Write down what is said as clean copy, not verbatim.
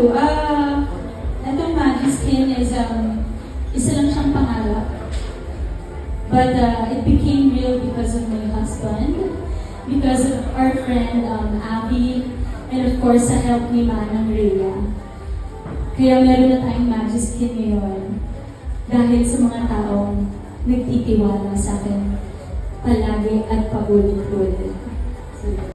you. Itong Magic Skin is, isa lang siyang pangarap. But it became real because of my husband, because of our friend Abby, and of course sa help ni Manang Rhea. Kaya meron na tayong Magic Skin ngayon dahil sa mga taong nagtitiwala sa akin palagi at paulit-ulit.